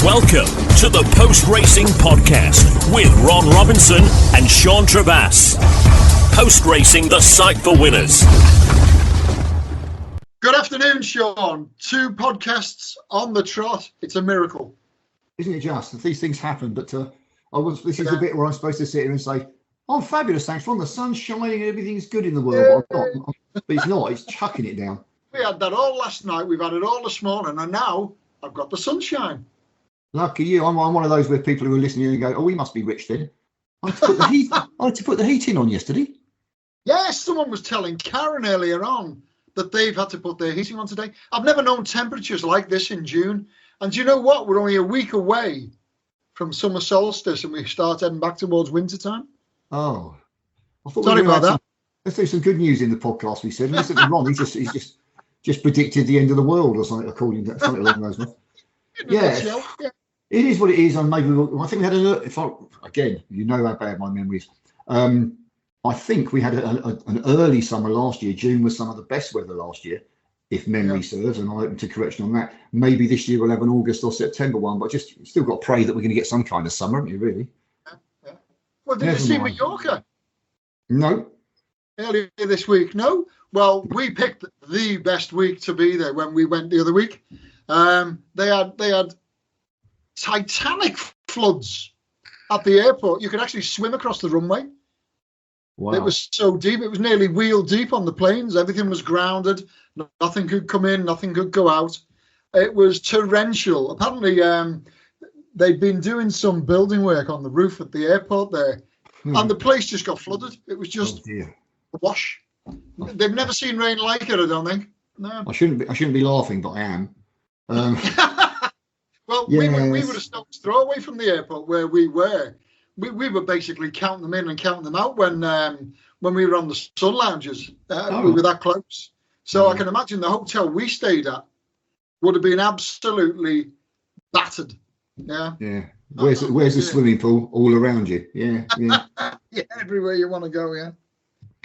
Welcome to the Post Racing Podcast with Ron Robinson and Sean Travass. Post Racing, the site for winners. Good afternoon, Sean. 2 podcasts on the trot. It's a miracle. Isn't it just? These things happen, but this is the bit where I'm supposed to sit here and say, "I'm fabulous, thanks, Ron. The sun's shining and everything's good in the world." But it's not. It's chucking it down. We had that all last night. We've had it all this morning, and now I've got the sunshine. Lucky you. I'm one of those where people who are listening and go, "Oh, we must be rich then." I had to put the heating on yesterday. Yes, someone was telling Karen earlier on that they've had to put their heating on today. I've never known temperatures like this in June. And do you know what? We're only a week away from summer solstice, and we start heading back towards winter time. Oh, I thought sorry about that. Let's do some good news in the podcast. We said, listen to Ron. He's just predicted the end of the world or something, according to something along those lines. Yeah. It is what it is, and maybe I think we had again, you know how bad my memory is. I think we had an early summer last year. June was some of the best weather last year, if memory serves, and I'm open to correction on that. Maybe this year we'll have an August or September one, but just still got to pray that we're going to get some kind of summer, haven't you, really? Yeah. Well, did you see Mallorca? No. Earlier this week, no? Well, we picked the best week to be there when we went the other week. They had titanic floods at the airport. You could actually swim across the runway. Wow. It was so deep. It was nearly wheel deep on the planes. Everything was grounded. Nothing could come in. Nothing could go out. It was torrential. Apparently, they'd been doing some building work on the roof at the airport there, and the place just got flooded. It was just a wash. They've never seen rain like it, I don't think. No. I shouldn't be laughing, but I am. Well, yes. we were a stone's throw away from the airport where we were. We were basically counting them in and counting them out when we were on the sun lounges. We were that close. So I can imagine the hotel we stayed at would have been absolutely battered. Yeah. Yeah. Where's the swimming pool? All around you. Yeah. Yeah. Yeah. Everywhere you want to go. Yeah.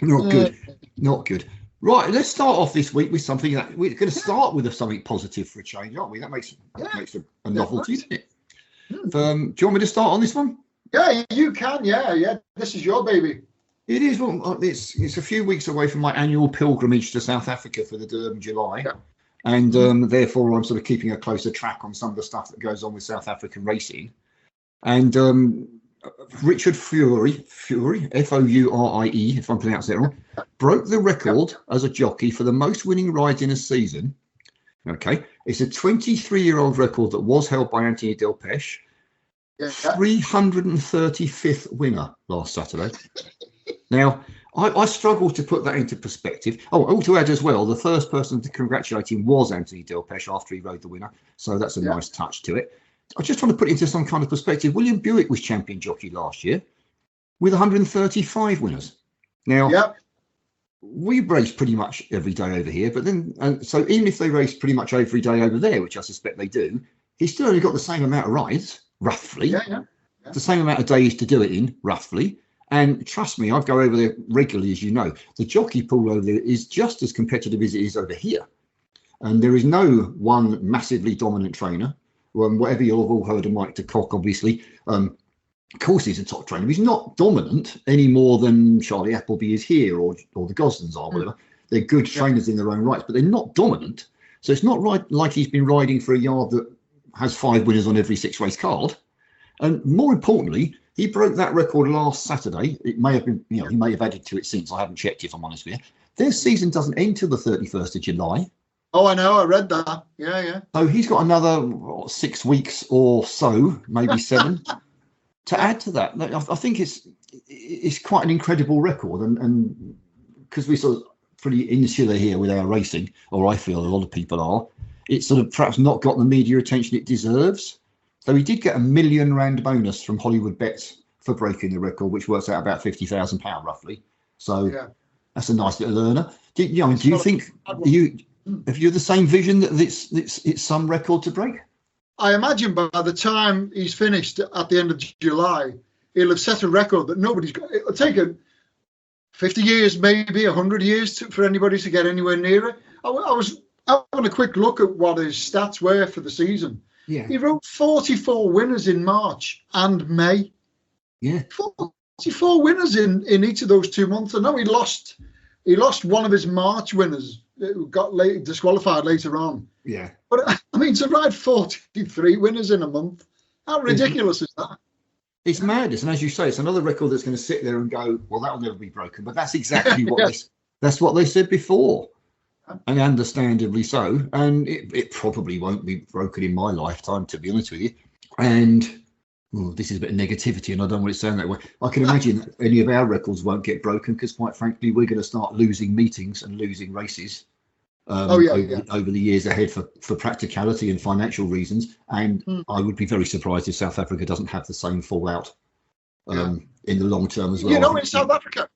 Not good. Not good. Right, let's start off this week with something that we're going to start with something positive for a change, aren't we? That makes a novelty, isn't it? Do you want me to start on this one? Yeah, you can. Yeah. This is your baby. It is. Well, it's a few weeks away from my annual pilgrimage to South Africa for the Durban July, and therefore I'm sort of keeping a closer track on some of the stuff that goes on with South African racing. And Richard Fury, Fourrie, if I'm pronouncing it wrong, broke the record as a jockey for the most winning rides in a season. Okay, it's a 23-year-old record that was held by Anthony Delpeche. 335th winner last Saturday. Now, I struggle to put that into perspective. Oh, to add as well, the first person to congratulate him was Anthony Delpeche after he rode the winner. So that's a nice touch to it. I just want to put it into some kind of perspective. William Buick was champion jockey last year with 135 winners. Now, we race pretty much every day over here, but then, so even if they race pretty much every day over there, which I suspect they do, he's still only got the same amount of rides, roughly. It's the same amount of days to do it in, roughly. And trust me, I go over there regularly, as you know. The jockey pool over there is just as competitive as it is over here. And there is no one massively dominant trainer. Whatever you've all heard of Mike de Kock, obviously, of course he's a top trainer. He's not dominant any more than Charlie Appleby is here, or the Goslings are, whatever. They're good trainers in their own rights, but they're not dominant. So it's not right like he's been riding for a yard that has 5 winners on every 6 race card. And more importantly, he broke that record last Saturday. It may have been, he may have added to it since. I haven't checked, if I'm honest with you. Their season doesn't end till the 31st of July. Oh, I know. I read that. Yeah. So he's got another 6 weeks or so, maybe 7, to add to that. I think it's quite an incredible record, and because we're sort of pretty insular here with our racing, or I feel a lot of people are, it's sort of perhaps not got the media attention it deserves. So he did get a £1 million bonus from Hollywood Bets for breaking the record, which works out about £50,000 roughly. So that's a nice little earner. Do you think have you the same vision that it's some record to break? I imagine by the time he's finished at the end of July, he'll have set a record that nobody's got. It'll take 50 years, maybe 100 years for anybody to get anywhere near it. I was having a quick look at what his stats were for the season. Yeah. He wrote 44 winners in March and May. Yeah. 44 winners in each of those 2 months. I know he lost one of his March winners, who got disqualified later on. Yeah. But I mean, to ride 43 winners in a month, how ridiculous is that? It's madness. And as you say, it's another record that's going to sit there and go, well, that'll never be broken. But that's exactly that's what they said before. And understandably so. And it probably won't be broken in my lifetime, to be honest with you. And this is a bit of negativity, and I don't want it to sound that way. I can imagine that any of our records won't get broken because, quite frankly, we're going to start losing meetings and losing races over the years ahead for practicality and financial reasons. And I would be very surprised if South Africa doesn't have the same fallout in the long term as well. You know, in South Africa,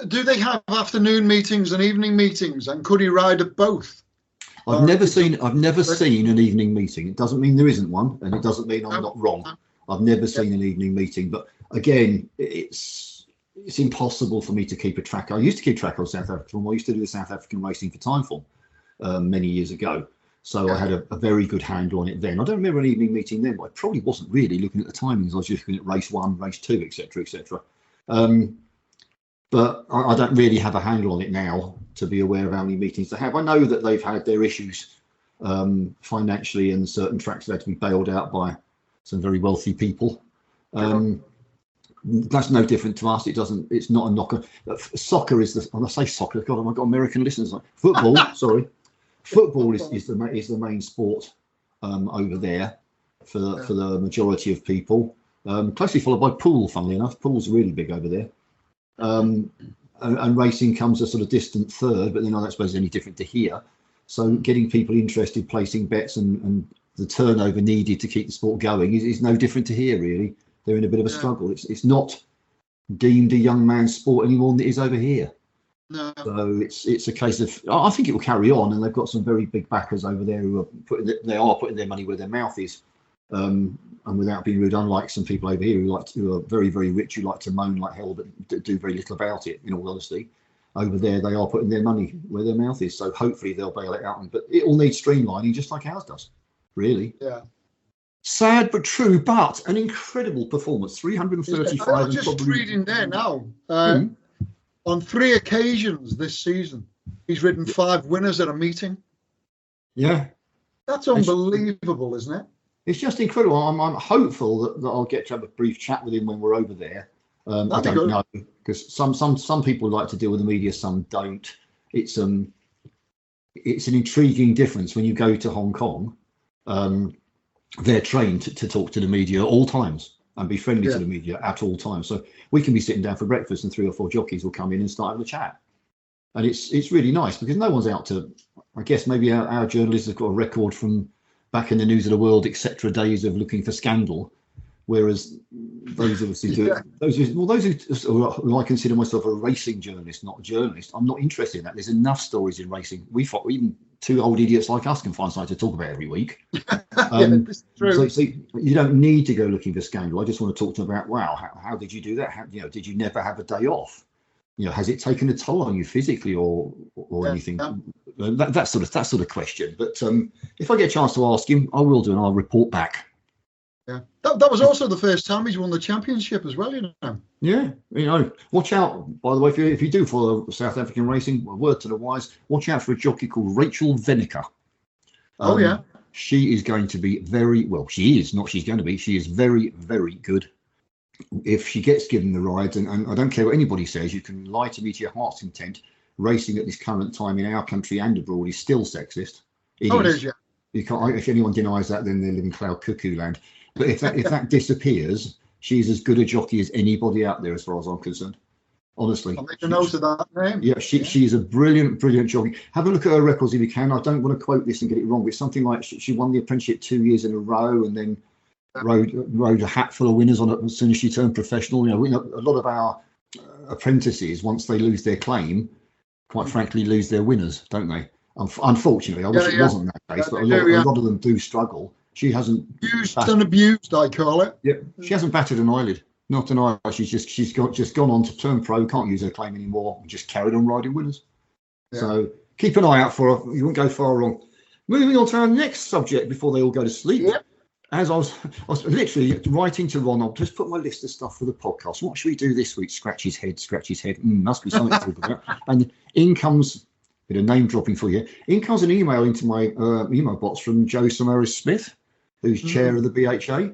do they have afternoon meetings and evening meetings, and could he ride at both? I've never seen an evening meeting. It doesn't mean there isn't one, and it doesn't mean I'm not wrong. I've never seen an evening meeting, but again, it's impossible for me to keep a track. I used to keep track of South Africa. I used to do the South African racing for Timeform many years ago, so I had a very good handle on it then. I don't remember an evening meeting then, but I probably wasn't really looking at the timings. I was just looking at race 1, race 2, etc., etc. But I don't really have a handle on it now to be aware of how many meetings they have. I know that they've had their issues financially, and certain tracks have had to be bailed out by some very wealthy people. That's no different to us. It's not a knocker. Soccer is when I say soccer, God, I've got American listeners. Football, sorry. Football is the main sport over there for the majority of people. Closely followed by pool, funnily enough. Pool's really big over there. And racing comes a sort of distant third, but then I don't suppose it's any different to here. So getting people interested, placing bets, and the turnover needed to keep the sport going is no different to here, really. They're in a bit of a struggle. It's not deemed a young man's sport anymore than it is over here. No. So it's a case of, I think it will carry on, and they've got some very big backers over there who are putting their money where their mouth is. And without being rude, unlike some people over here who are very, very rich, who like to moan like hell but do very little about it, in all honesty. Over there, they are putting their money where their mouth is. So hopefully they'll bail it out. But it all needs streamlining, just like ours does, really. Yeah. Sad but true, but an incredible performance. 335. I'm just reading there now. On 3 occasions this season, he's ridden 5 winners at a meeting. Yeah. That's unbelievable, isn't it? It's just incredible. I'm hopeful that I'll get to have a brief chat with him when we're over there. I don't know, because some people like to deal with the media, some don't. It's an intriguing difference when you go to Hong Kong. They're trained to talk to the media at all times and be friendly to the media at all times. So we can be sitting down for breakfast and 3 or 4 jockeys will come in and start having a chat. And it's really nice because no one's out to, I guess maybe our journalists have got a record from back in the News of the World, etc. days of looking for scandal. Whereas those of us who do those who I consider myself a racing journalist, not a journalist, I'm not interested in that. There's enough stories in racing. Even 2 old idiots like us can find something to talk about every week. So you don't need to go looking for scandal. I just want to talk to them about, wow, how did you do that? did you never have a day off? Has it taken a toll on you physically or anything? That sort of question. But if I get a chance to ask him, I will do, and I'll report back. Yeah, that was also the first time he's won the championship as well, Yeah, watch out, by the way, if you do follow South African racing, a word to the wise, watch out for a jockey called Rachel Venneker. She is going to be she is very, very good. If she gets given the rides, and I don't care what anybody says, you can lie to me to your heart's content, racing at this current time in our country and abroad is still sexist. It is, yeah. If anyone denies that, then they live in cloud cuckoo land. But if that disappears, she's as good a jockey as anybody out there, as far as I'm concerned. Honestly, I'll make a note of that name. Yeah, she's a brilliant jockey. Have a look at her records if you can. I don't want to quote this and get it wrong, but it's something like she won the apprenticeship 2 years in a row, and then rode a hat full of winners on it as soon as she turned professional. A lot of our apprentices, once they lose their claim, quite frankly, lose their winners, don't they? Unfortunately, I wish it wasn't that case, but a lot of them do struggle. She hasn't used and abused, I call it. Yeah, she hasn't batted an eyelid, not an eye. She's gone on to turn pro, can't use her claim anymore, and just carried on riding winners. Yeah. So keep an eye out for her. You won't go far wrong. Moving on to our next subject before they all go to sleep. Yep. As I was literally writing to Ron, I'll just put my list of stuff for the podcast. What should we do this week? Scratch his head. Must be something to talk about. And in comes, bit of name dropping for you, in comes an email into my email box from Joe Samaras Smith, who's chair of the BHA,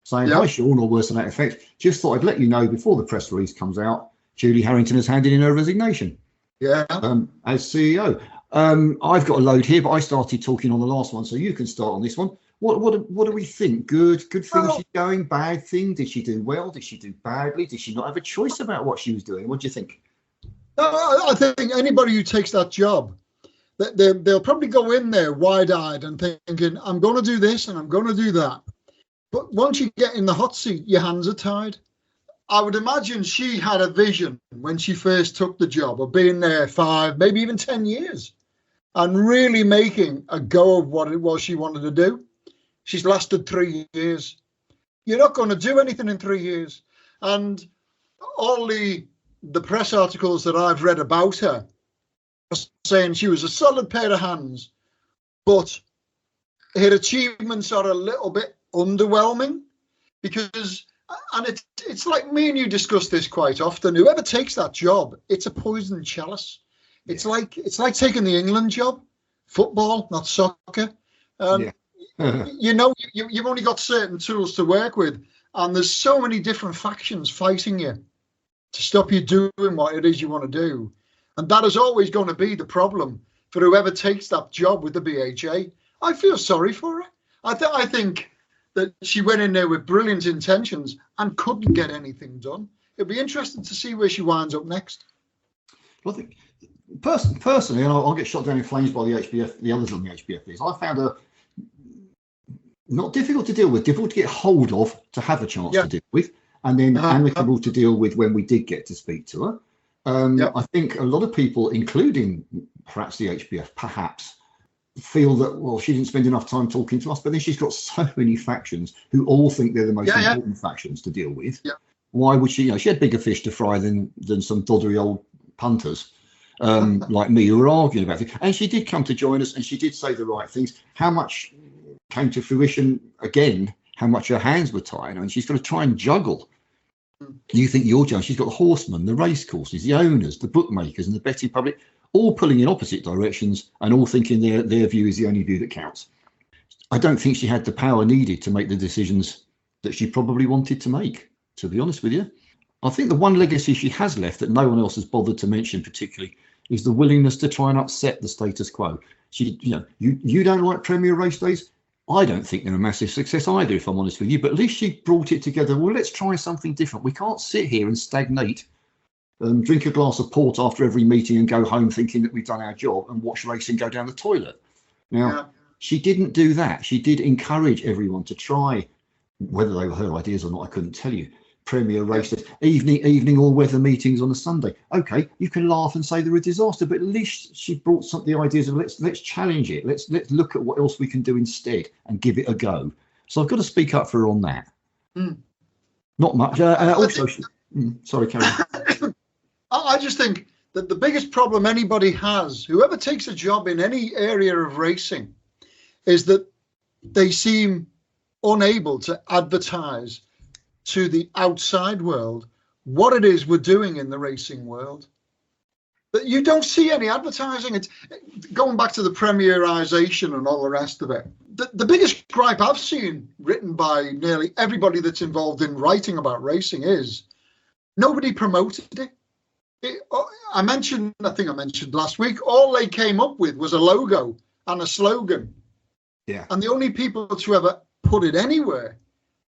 saying, hi, Sean, or worse than that effect. Just thought I'd let you know before the press release comes out, Julie Harrington has handed in her resignation as CEO. I've got a load here, but I started talking on the last one, so you can start on this one. What do we think? Good thing she's going, bad thing? Did she do well? Did she do badly? Did she not have a choice about what she was doing? What do you think? I think anybody who takes that job, they'll probably go in there wide-eyed and thinking, I'm going to do this and I'm going to do that. But once you get in the hot seat, your hands are tied. I would imagine she had a vision when she first took the job of being there 5, maybe even 10 years and really making a go of what it was she wanted to do. She's lasted 3 years. You're not going to do anything in 3 years. And all the press articles that I've read about her are saying she was a solid pair of hands, but her achievements are a little bit underwhelming because, and it's like me and you discuss this quite often, whoever takes that job, it's a poisoned chalice. It's like taking the England job, football, not soccer. You know, you've only got certain tools to work with, and there's so many different factions fighting you to stop you doing what it is you want to do. And that is always going to be the problem for whoever takes that job with the BHA. I feel sorry for her. I think that she went in there with brilliant intentions and couldn't get anything done. It'll be interesting to see where she winds up next. Well, I think personally, and I'll get shot down in flames by the HBF, the others on the HBF, I found her not difficult to deal with, difficult to get hold of, to have a chance to deal with, and then amicable to deal with when we did get to speak to her. I think a lot of people, including perhaps the HBF, feel that, well, she didn't spend enough time talking to us, but then she's got so many factions who all think they're the most important factions to deal with. Why would she? She had bigger fish to fry than some doddery old punters like me who were arguing about it. And she did come to join us, and she did say the right things. How much came to fruition again? How much her hands were tied, and she's got to try and juggle. You think you're Joe? She's got the horsemen, the race courses, the owners, the bookmakers, and the betting public, all pulling in opposite directions and all thinking their view is the only view that counts. I don't think she had the power needed to make the decisions that she probably wanted to make, to be honest with you. I think the one legacy she has left that no one else has bothered to mention particularly is the willingness to try and upset the status quo. You don't like Premier Race Days? I don't think they're a massive success either, if I'm honest with you, but at least she brought it together. Well, let's try something different. We can't sit here and stagnate, drink a glass of port after every meeting and go home thinking that we've done our job and watch racing go down the toilet. Now, she didn't do that. She did encourage everyone to try, whether they were her ideas or not, I couldn't tell you. Premier races, evening all-weather meetings on a Sunday. Okay, you can laugh and say they're a disaster, but at least she brought some the ideas of let's challenge it. Let's look at what else we can do instead and give it a go. So I've got to speak up for her on that. Not much. Sorry, Karen. I just think that the biggest problem anybody has, whoever takes a job in any area of racing, is that they seem unable to advertise to the outside world what it is we're doing in the racing world. But you don't see any advertising. It's going back to the premierisation and all the rest of it. The biggest gripe I've seen written by nearly everybody that's involved in writing about racing is nobody promoted it. I think I mentioned last week, all they came up with was a logo and a slogan. Yeah. And the only people to ever put it anywhere,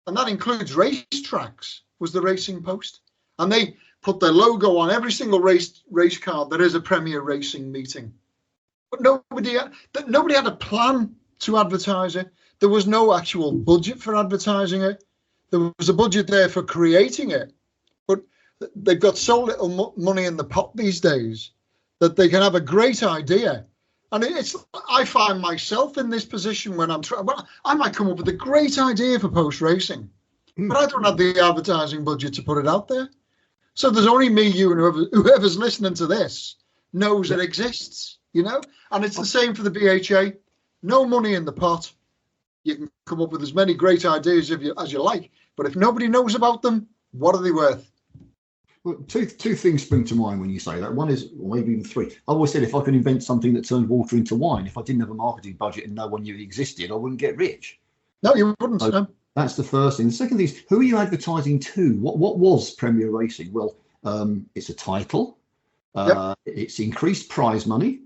and that includes racetracks, was the Racing Post. And they put their logo on every single race card that is a Premier Racing meeting. But nobody had a plan to advertise it. There was no actual budget for advertising it. There was a budget there for creating it. But they've got so little money in the pot these days that they can have a great idea. And I find myself in this position when I'm trying. Well, I might come up with a great idea for post racing, but I don't have the advertising budget to put it out there. So there's only me, you, and whoever's listening to this knows it exists. you know. And it's the same for the BHA. No money in the pot. You can come up with as many great ideas as you like, but if nobody knows about them, what are they worth? Well, two things spring to mind when you say that. One is, or maybe even three. I always said if I could invent something that turned water into wine, if I didn't have a marketing budget and no one knew it existed, I wouldn't get rich. No, you wouldn't. So no. That's the first thing. The second thing is, who are you advertising to? What was Premier Racing? Well, it's a title. It's increased prize money.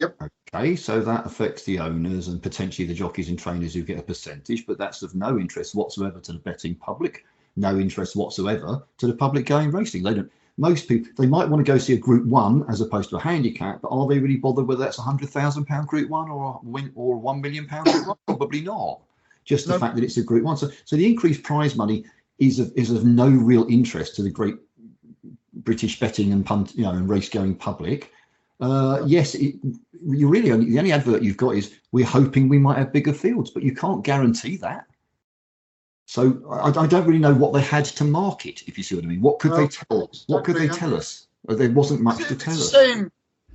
Yep. Okay, so that affects the owners and potentially the jockeys and trainers who get a percentage, but that's of no interest whatsoever to the betting public. No interest whatsoever to the public going racing. They don't. Most people, they might want to go see a Group 1 as opposed to a handicap, but are they really bothered whether that's £100,000 Group 1 or £1 million Group 1? Probably not. Just the fact that it's a Group 1. So the increased prize money is of no real interest to the great British betting and and race going public. Yes, you really the only advert you've got is we're hoping we might have bigger fields, but you can't guarantee that. So I don't really know what they had to market, if you see what I mean. What could they tell us? What could they tell us? There wasn't much to tell us.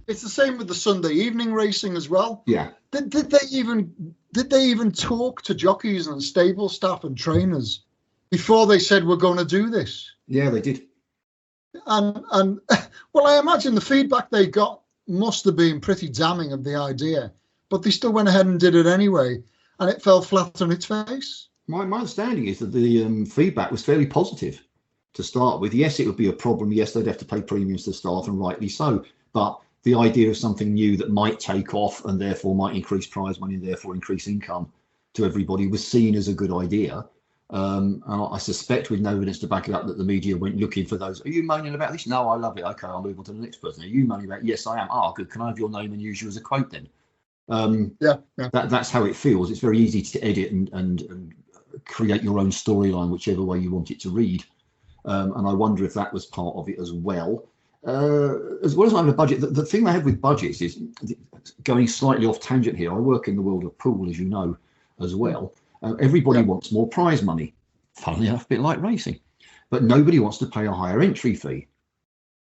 It's the same with the Sunday evening racing as well. Yeah. Did they even talk to jockeys and stable staff and trainers before they said we're going to do this? Yeah, they did. And well, I imagine the feedback they got must have been pretty damning of the idea, but they still went ahead and did it anyway, and it fell flat on its face. My understanding is that the feedback was fairly positive to start with. Yes, it would be a problem. Yes, they'd have to pay premiums to staff, and rightly so. But the idea of something new that might take off and therefore might increase prize money and therefore increase income to everybody was seen as a good idea. And I suspect, with no evidence to back it up, that the media went looking for those. Are you moaning about this? No, I love it. Okay, I'll move on to the next person. Are you moaning about it? Yes, I am. Ah, good. Can I have your name and use you as a quote then? That's how it feels. It's very easy to edit and create your own storyline, whichever way you want it to read. And I wonder if that was part of it as well. As having a budget, the thing they have with budgets is, going slightly off tangent here, I work in the world of pool, as you know, as well. Everybody wants more prize money, funnily enough, a bit like racing, but nobody wants to pay a higher entry fee.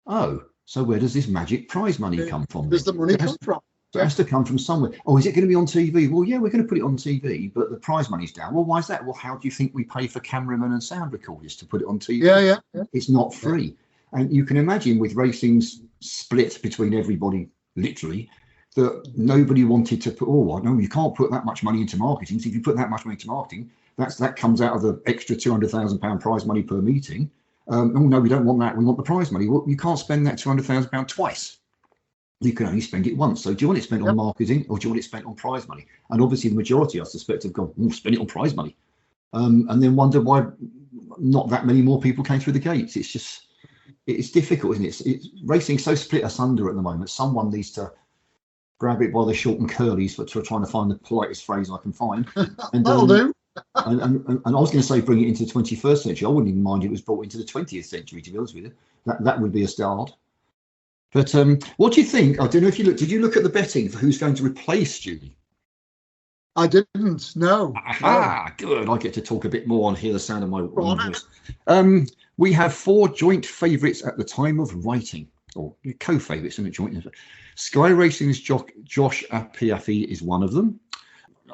Oh, so where does this magic prize money come from? Where's the money come from? It has to come from somewhere. Oh, is it going to be on TV? Well, yeah, we're going to put it on TV, but the prize money's down. Well, why is that? Well, how do you think we pay for cameramen and sound recorders to put it on TV? Yeah. It's not free. And you can imagine, with racing's split between everybody, literally, that nobody wanted to put, oh, no, you can't put that much money into marketing. So if you put that much money into marketing, that comes out of the extra £200,000 prize money per meeting. Oh, no, we don't want that. We want the prize money. Well, you can't spend that £200,000 twice. You can only spend it once. So do you want it spent on marketing, or do you want it spent on prize money? And obviously the majority, I suspect, have gone, spend it on prize money. And then wonder why not that many more people came through the gates. It's difficult, isn't it? It's racing so split asunder at the moment. Someone needs to grab it by the short and curlies for trying to find the politest phrase I can find. And, That'll do. and I was going to say bring it into the 21st century. I wouldn't even mind if it was brought into the 20th century, to be honest with you. That would be a start. But what do you think? I don't know if you looked. Did you look at the betting for who's going to replace Julie? I didn't. No. Aha, good. I get to talk a bit more and hear the sound of my voice. We have 4 joint favourites at the time of writing, or co-favourites, and joint. Sky Racing's Josh Apiafi is one of them.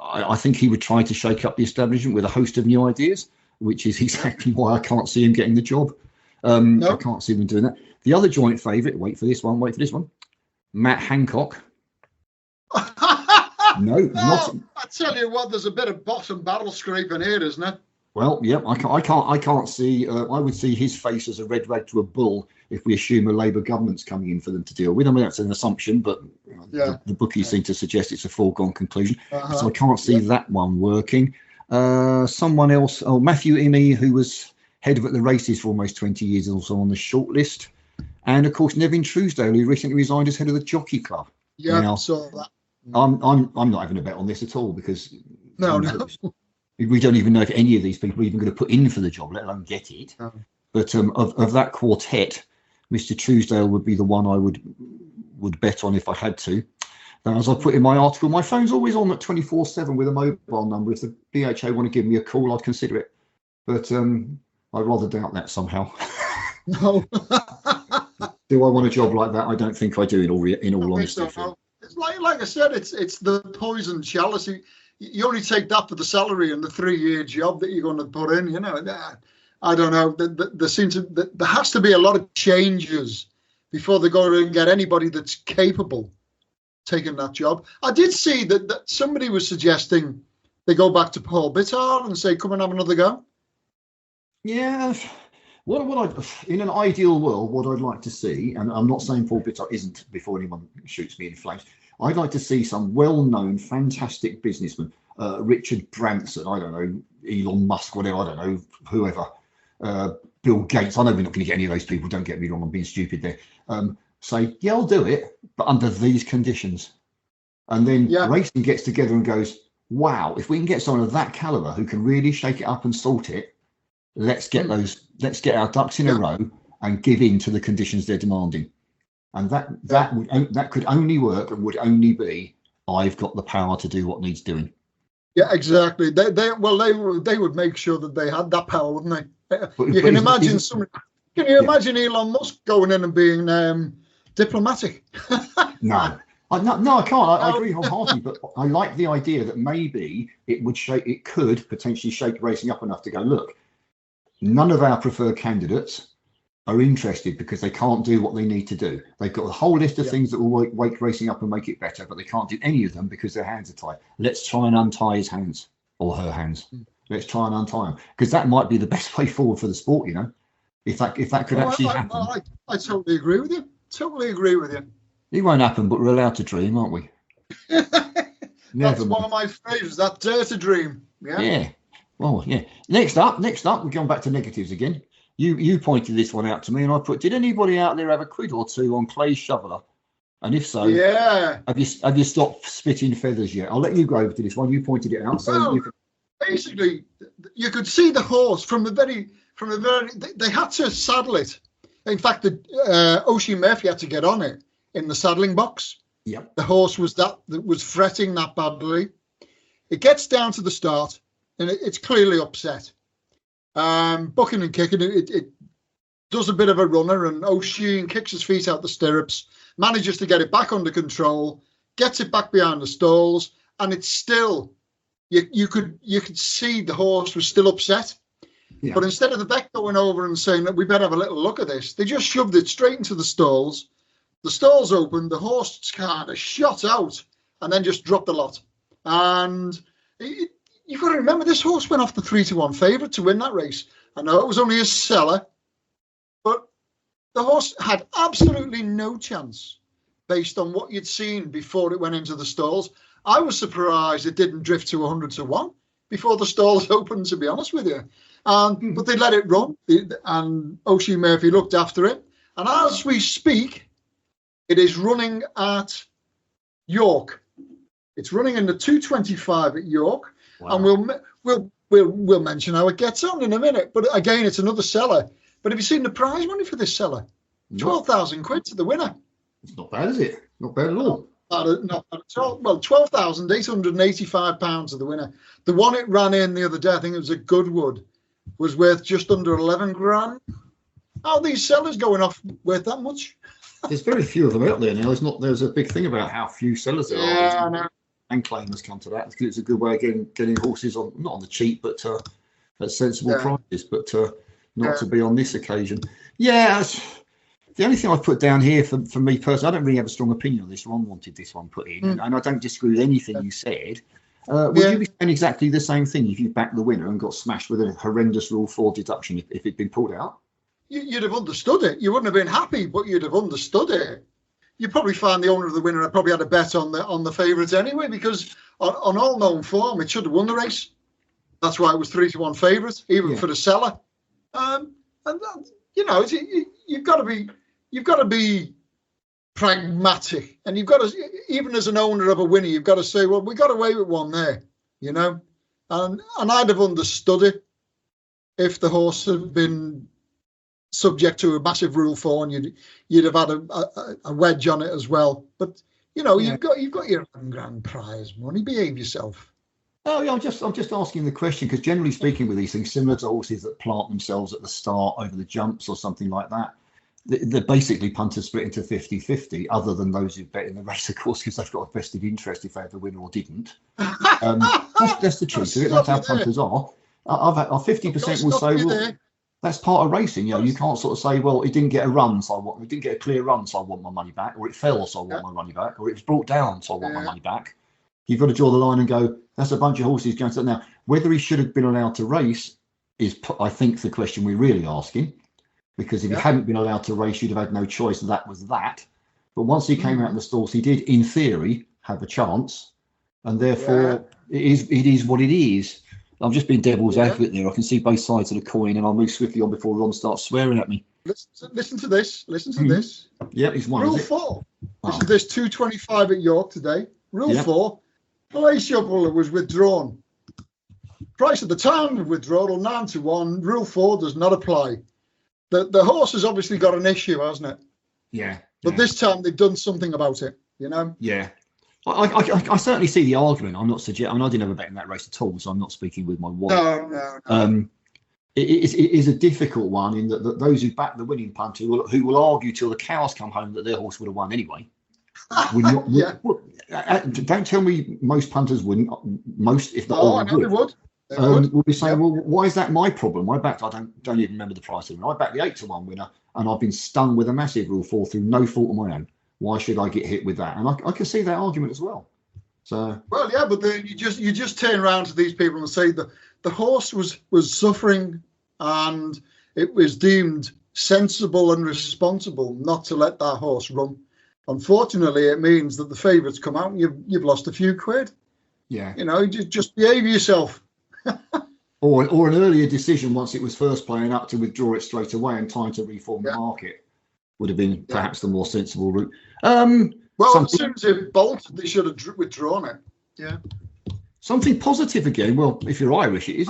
I think he would try to shake up the establishment with a host of new ideas, which is exactly why I can't see him getting the job. I can't see him doing that. The other joint favourite, wait for this one, Matt Hancock. No, not. I tell you what, there's a bit of bottom barrel scraping here, isn't there? Well, yeah, I can't see. I would see his face as a red rag to a bull if we assume a Labour government's coming in for them to deal with. I mean, that's an assumption, but the bookies seem to suggest it's a foregone conclusion. So I can't see that one working. Someone else, Matthew Innie, who was head of at the races for almost 20 years, is also on the short list. And of course, Nevin Truesdale, who recently resigned as head of the Jockey Club. Yeah, now, I saw that. I'm not having a bet on this at all, because no. We don't even know if any of these people are even going to put in for the job, let alone get it. No. But of that quartet, Mr. Truesdale would be the one I would bet on if I had to. Now, as I put in my article, my phone's always on at 24/7 with a mobile number. If the BHA want to give me a call, I'd consider it. But I'd rather doubt that somehow. No. Do I want a job like that? I don't think I do, in all honesty. So, no. like I said, it's the poison chalice. You only take that for the salary and the 3-year job that you're going to put in. You know, I don't know. There has to be a lot of changes before they go and get anybody that's capable taking that job. I did see that somebody was suggesting they go back to Paul Bittard and say, come and have another go. Yeah. In an ideal world, what I'd like to see, and I'm not saying Paul Bittard isn't before anyone shoots me in flames, I'd like to see some well-known, fantastic businessman, Richard Branson, I don't know, Elon Musk, whatever, I don't know, whoever, Bill Gates, I know we're not going to get any of those people, don't get me wrong, I'm being stupid there, say, yeah, I'll do it, but under these conditions. And then racing gets together and goes, wow, if we can get someone of that caliber who can really shake it up and sort it, let's get our ducks in a row and give in to the conditions they're demanding. And that could only work and would only be, I've got the power to do what needs doing. Yeah, exactly. They would make sure that they had that power, wouldn't they? You can imagine imagine Elon Musk going in and being diplomatic? No, I can't. I agree wholeheartedly, but I like the idea that maybe it could potentially shake racing up enough to go, look, none of our preferred candidates are interested because they can't do what they need to do. They've got a whole list of things that will wake racing up and make it better, but they can't do any of them because their hands are tied. Let's try and untie his hands or her hands. Let's try and untie them, because that might be the best way forward for the sport, you know, if that could actually happen. I totally agree with you. Totally agree with you. It won't happen, but we're allowed to dream, aren't we? That's one of my favourites, that dare to dream. Yeah. Well, yeah. Next up, we're going back to negatives again. You pointed this one out to me, and I put, did anybody out there have a quid or two on Clay's shoveler? And if so, have you stopped spitting feathers yet? I'll let you go over to this one. You pointed it out. So basically, you could see the horse from the very. They had to saddle it. In fact, Oisin Murphy had to get on it in the saddling box. Yep. The horse was fretting that badly. It gets down to the start, and it's clearly upset. Bucking and kicking, it does a bit of a runner, and Oisin kicks his feet out the stirrups, manages to get it back under control, gets it back behind the stalls, and it's still, you could see the horse was still upset. Yeah. But instead of the vet going over and saying that we better have a little look at this, they just shoved it straight into the stalls. The stalls opened, the horse kind of shot out, and then just dropped the lot. And you've got to remember, this horse went off the 3-1 favourite to win that race. I know it was only a seller, but the horse had absolutely no chance based on what you'd seen before it went into the stalls. I was surprised it didn't drift to 100-1 before the stalls opened, to be honest with you. But they let it run, and Oisin Murphy looked after it. And as we speak, it is running at York. It's running in the 2:25 at York. Wow. And we'll mention how it gets on in a minute. But again, it's another seller. But have you seen the prize money for this seller? 12,000 quid to the winner. It's not bad, is it? Not bad at all. Not bad at all. Well, £12,885 to the winner. The one it ran in the other day, I think it was at Goodwood, was worth just under 11 grand. How are these sellers going off worth that much? There's very few of them out there now. There's a big thing about how few sellers there are. Yeah, I know. And claimers come to that, because it's a good way of getting horses on, not on the cheap, but at sensible prices, but not to be on this occasion. Yeah, the only thing I put down here for me personally, I don't really have a strong opinion on this. Ron wanted this one put in, and I don't disagree with anything you said. Would you be saying exactly the same thing if you backed the winner and got smashed with a horrendous Rule 4 deduction if it'd been pulled out? You'd have understood it. You wouldn't have been happy, but you'd have understood it. You'd probably find the owner of the winner probably had a bet on the favourites anyway, because on all known form, it should have won the race. That's why it was 3-1 favourite, even for the seller. And that, you've got to be pragmatic, and you've got to, even as an owner of a winner, you've got to say, well, we got away with one there, and I'd have understood it if the horse had been subject to a massive Rule 4 and you'd have had a wedge on it as well. But you've got your 11 grand prize money. Behave yourself. Oh yeah, I'm just asking the question, because generally speaking with these things, similar to horses that plant themselves at the start over the jumps or something like that, they're basically punters split into 50-50, other than those who bet in the race, of course, because they've got a vested interest if they have a winner or didn't. That's the truth. That's how punters are. I've had 50% will say, well, that's part of racing. You know, you can't sort of say, well, it didn't get a run, so it didn't get a clear run, so I want my money back, or it fell, so I want my money back, or it was brought down, so I want my money back. You've got to draw the line and go, that's a bunch of horses going to. Now, whether he should have been allowed to race is, I think, the question we're really asking. Because if he hadn't been allowed to race, you'd have had no choice. That was that. But once he came out in the stalls, he did, in theory, have a chance. And therefore, it is what it is. I'm just being devil's advocate there. I can see both sides of the coin, and I'll move swiftly on before Ron starts swearing at me. Listen to this. Listen to this. Yeah, it's one. Rule 4. This is this 225 at York today. Rule 4. Play shuffle was withdrawn. Price at the time of withdrawal 9-1. Rule 4 does not apply. The horse has obviously got an issue, hasn't it? Yeah. But this time they've done something about it, you know? Yeah. I certainly see the argument. I'm not suggesting. I mean, I didn't have a bet in that race at all, so I'm not speaking with my wallet. No. It is a difficult one in that those who back the winning punter who will argue till the cows come home that their horse would have won anyway. Don't tell me most punters wouldn't. Most, if not all, I know they would. We'll be saying, well, why is that my problem? I don't even remember the price of it. I backed the 8-1 winner, and I've been stung with a massive Rule 4 through no fault of my own. Why should I get hit with that? And I can see that argument as well. So well, yeah, but then you just turn around to these people and say that the horse was suffering, and it was deemed sensible and responsible not to let that horse run. Unfortunately, it means that the favourites come out and you've lost a few quid. Yeah, you know, just behave yourself. or an earlier decision once it was first playing up to withdraw it straight away and time to reform the market would have been perhaps the more sensible route. Well, as soon as it bolted, they should have withdrawn it. Yeah. Something positive again. Well, if you're Irish, it is.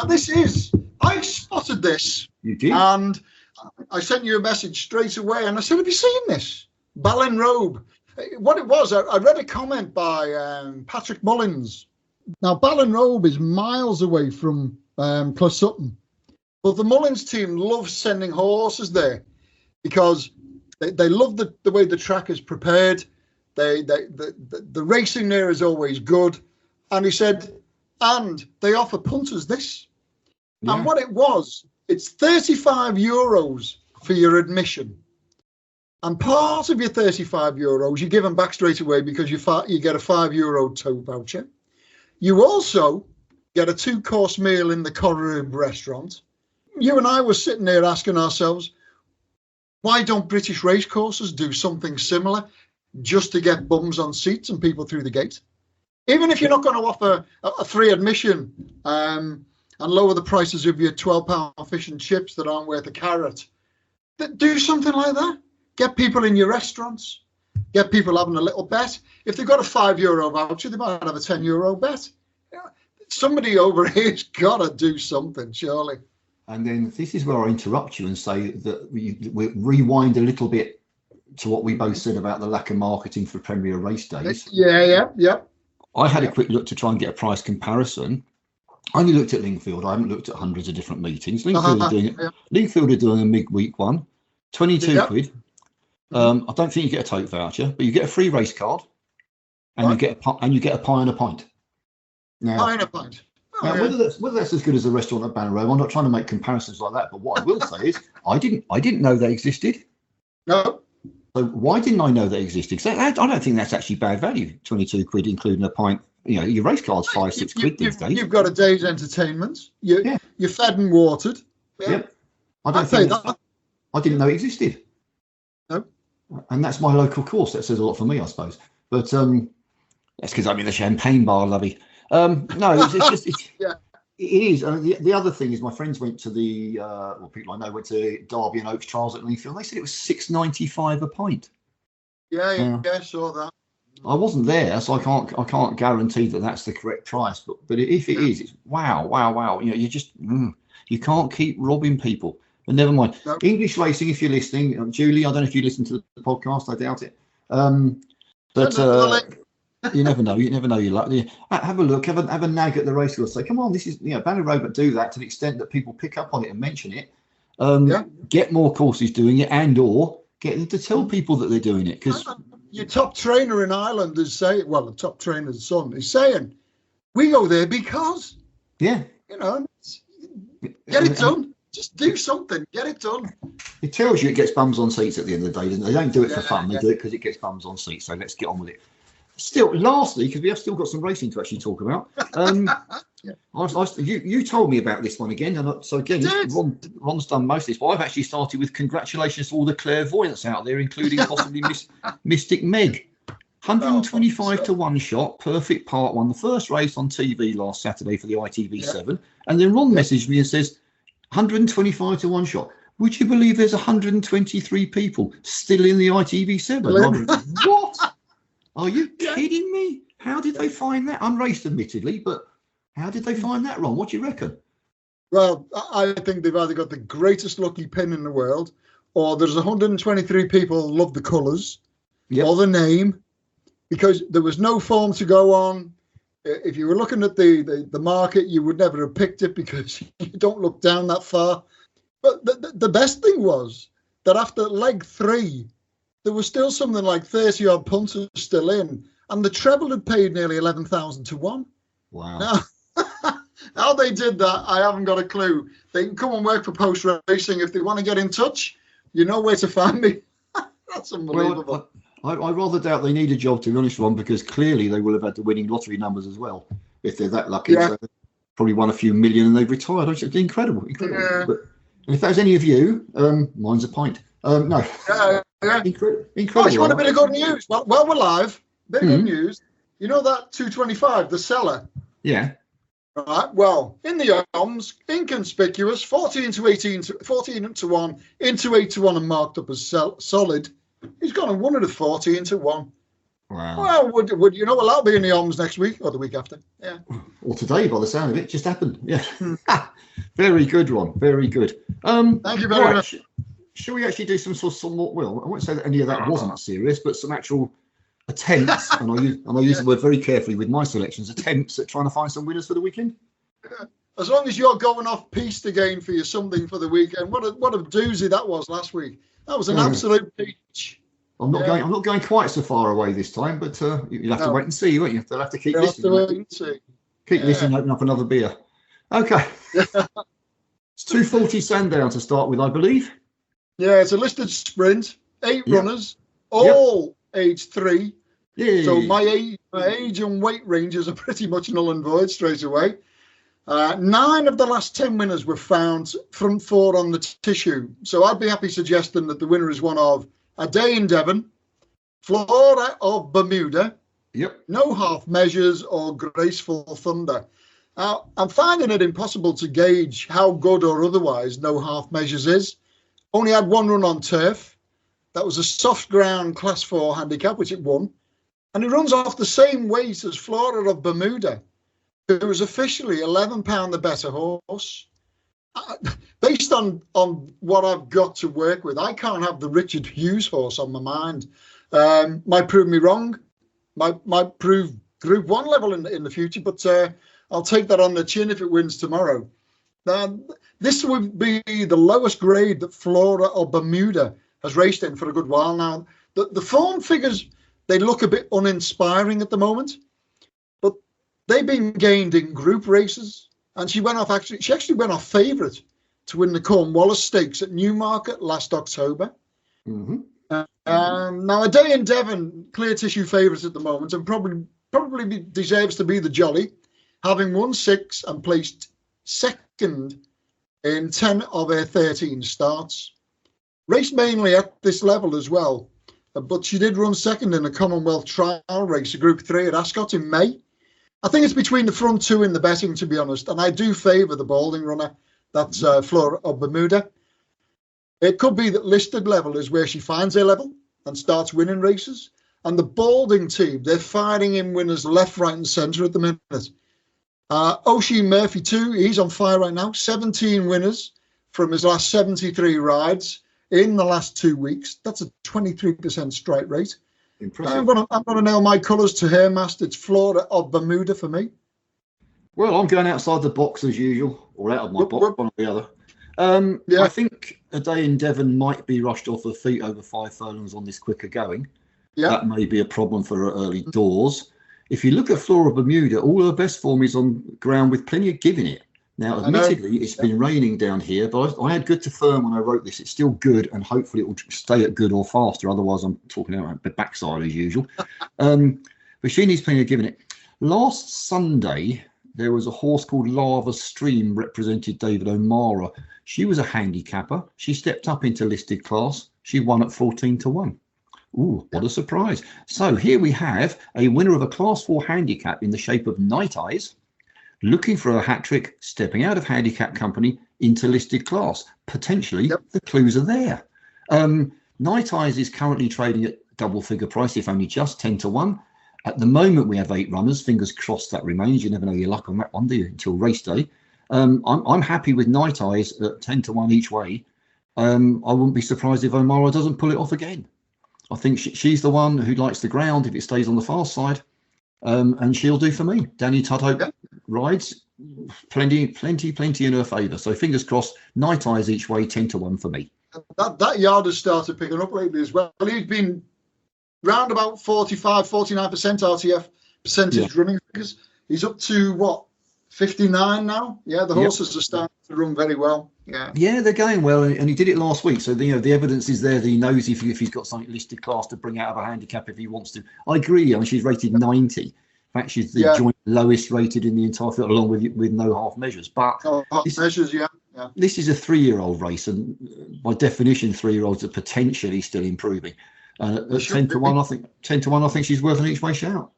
This is. I spotted this. You did? And I sent you a message straight away, and I said, have you seen this? Ballinrobe. What it was, I read a comment by Patrick Mullins. Now, Ballinrobe is miles away from Closutton, but the Mullins team loves sending horses there because they love the way the track is prepared. The racing there is always good. And he said, and they offer punters this. Yeah. And what it was, it's €35 for your admission. And part of your €35, you give them back straight away because you get a €5 tote voucher. You also get a 2-course meal in the Corrib restaurant. You and I were sitting there asking ourselves, why don't British racecourses do something similar just to get bums on seats and people through the gate? Even if you're not going to offer a free admission and lower the prices of your £12 fish and chips that aren't worth a carrot, do something like that. Get people in your restaurants. Get people having a little bet. If they've got a €5 voucher, they might have a €10 bet. Somebody over here's got to do something, surely. And then this is where I interrupt you and say that we rewind a little bit to what we both said about the lack of marketing for Premier Race Days. Yeah. I had a quick look to try and get a price comparison. I only looked at Lingfield. I haven't looked at hundreds of different meetings. Lingfield are doing a midweek one, 22 quid. I don't think you get a tote voucher, but you get a free race card, and you get a pie and a pint. Now, pie and a pint. Whether that's as good as a restaurant at Ballinrobe, I'm not trying to make comparisons like that. But what I will say is, I didn't know they existed. No. So why didn't I know they existed? Because I don't think that's actually bad value. 22 quid, including a pint. You know, your race card's 5-6 quid these days. You've got a day's entertainment. You're fed and watered. Yeah. Yep. I didn't know it existed. No. And that's my local course. That says a lot for me, I suppose. But that's because I'm in the champagne bar, lovey. No, it is. The other thing is, my friends went to people I know went to Derby and Oaks trials at Lingfield. They said it was $6.95 a pint. Yeah, saw that. I wasn't there, so I can't guarantee that that's the correct price. But if it is, it's wow. You know, you can't keep robbing people. But never mind. No. English racing, if you're listening, Julie, I don't know if you listen to the podcast. I doubt it. You never know. You never know your luck. Have a look. Have a nag at the racecourse. Say, come on, this is Ballinrobe do that to the extent that people pick up on it and mention it. Get more courses doing it, and or get them to tell people that they're doing it. Because your top trainer in Ireland is saying, well, the top trainer's son is saying, we go there because, get it done. Just do something. Get it done. It tells you it gets bums on seats at the end of the day, doesn't it? They don't do it for fun. They do it because it gets bums on seats. So let's get on with it. Still, lastly, because we have still got some racing to actually talk about. You told me about this one again, and so again, Ron's done most of this, but I've actually started with congratulations to all the clairvoyants out there, including possibly Mystic Meg. 125 to 1 shot, perfect part one. The first race on TV last Saturday for the ITV7, and then Ron messaged me and says 125 to 1 shot. Would you believe there's 123 people still in the ITV7? What? Are you kidding me? How did they find that? Unraced, admittedly, but how did they find that, Ron? What do you reckon? Well, I think they've either got the greatest lucky pin in the world, or there's 123 people who love the colours, or the name, because there was no form to go on. If you were looking at the market, you would never have picked it because you don't look down that far. But the best thing was that after leg 3, there was still something like 30 odd punters still in, and the treble had paid nearly 11,000 to 1. Wow. Now, how they did that, I haven't got a clue. They can come and work for Post Racing. If they want to get in touch, you know where to find me. That's unbelievable. Well, I rather doubt they need a job, to be honest, Ron, because clearly they will have had the winning lottery numbers as well, if they're that lucky. So probably won a few million and they've retired. It's incredible. Yeah. But if that was any of you, mine's a pint. No. Incredible. Oh, you want a bit of good news? Well, we're live. Bit of good news. You know that 225, the seller? Yeah. Right. Well, in the arms, inconspicuous, 14 to 18 to 14 to 1, into 8 to 1, and marked up as solid. He's gone and won it at 14 to 1. Wow. Well, would you know what that'll be in the arms next week or the week after? Yeah. Or today, by the sound of it, just happened. Yeah. Very good, Ron. Very good. Thank you very much. Shall we actually do some more? Well, I won't say that any of that wasn't serious, but some actual attempts, and I use the word very carefully with my selections, attempts at trying to find some winners for the weekend. As long as you're going off piste again for your something for the weekend, what a doozy that was last week. That was an absolute peach. I'm not going quite so far away this time, but you'll have to wait and see, won't you? They'll have to keep listening. Keep listening, open up another beer. Okay. It's 240 Sandown to start with, I believe. Yeah, it's a listed sprint, 8 runners, all age 3. Yeah. So my age and weight ranges are pretty much null and void straight away. 9 of the last 10 winners were found front 4 on the tissue. So I'd be happy suggesting that the winner is one of ADAAY in Devon, FLORA of Bermuda, No Half Measures, or Graceful Thunder. I'm finding it impossible to gauge how good or otherwise No Half Measures is. Only had 1 run on turf. That was a soft ground class 4 handicap, which it won. And it runs off the same weight as FLORA of Bermuda, who was officially £11 the better horse. Based on what I've got to work with, I can't have the Richard Hughes horse on my mind. Might prove me wrong. Might prove Group 1 level in the future, but I'll take that on the chin if it wins tomorrow. This would be the lowest grade that FLORA of Bermuda has raced in for a good while now. The form figures, they look a bit uninspiring at the moment, but they've been gained in group races. And she actually went off favourite to win the Cornwallis Stakes at Newmarket last October. Mm-hmm. Now, ADAAY in Devon, clear tissue favourites at the moment, and probably deserves to be the jolly, having won 6 and placed second in 10 of her 13 starts. Raced mainly at this level as well, but she did run second in a Commonwealth trial race, a Group 3 at Ascot in May. I think it's between the front 2 in the betting, to be honest, and I do favour the Balding runner. That's FLORA of Bermuda. It could be that listed level is where she finds her level and starts winning races. And the Balding team, they're firing in winners left, right and centre at the minute. Oisin Murphy too, he's on fire right now. 17 winners from his last 73 rides in the last 2 weeks. That's a 23% strike rate. Impressive. I'm going to nail my colours to her mast. It's FLORA of Bermuda for me. Well, I'm going outside the box as usual, or out of my box, one or the other. I think ADAAY in Devon might be rushed off her feet over 5 furlongs on this quicker going. Yeah. That may be a problem for her early doors. If you look at FLORA of Bermuda, all her best form is on ground with plenty of giving it. Now, admittedly, it's been raining down here, but I had good to firm when I wrote this. It's still good, and hopefully it will stay at good or faster. Otherwise, I'm talking about the backside as usual. But she needs plenty of giving it. Last Sunday, there was a horse called Lava Stream, represented David O'Mara. She was a handicapper. She stepped up into listed class. She won at 14-1. Ooh, what a surprise. So here we have a winner of a Class 4 handicap in the shape of Night Eyes, looking for a hat-trick, stepping out of handicap company into listed class. Potentially, the clues are there. Night Eyes is currently trading at double-figure price, if only just 10-1. At the moment, we have 8 runners. Fingers crossed that remains. You never know your luck on that one, do you, until race day. I'm happy with Night Eyes at 10-1 each way. I wouldn't be surprised if O'Mara doesn't pull it off again. I think she's the one who likes the ground if it stays on the fast side, and she'll do for me. Danny Tudhope rides plenty in her favour. So fingers crossed. Night Eyes each way, 10-1 for me. That yard has started picking up lately as well. He's been round about 45-49% RTF percentage running figures. He's up to what, 59 now? Yeah, the horses are starting to run very well. Yeah, they're going well, and he did it last week. So the evidence is there that he knows if he's got something listed class to bring out of a handicap if he wants to. I agree. I mean, she's rated 90. In fact, she's the joint lowest rated in the entire field, along with no half measures. But this is a 3-year-old race, and by definition, 3-year-olds are potentially still improving. At 10-1, I think 10-1. I think she's worth an each way shout.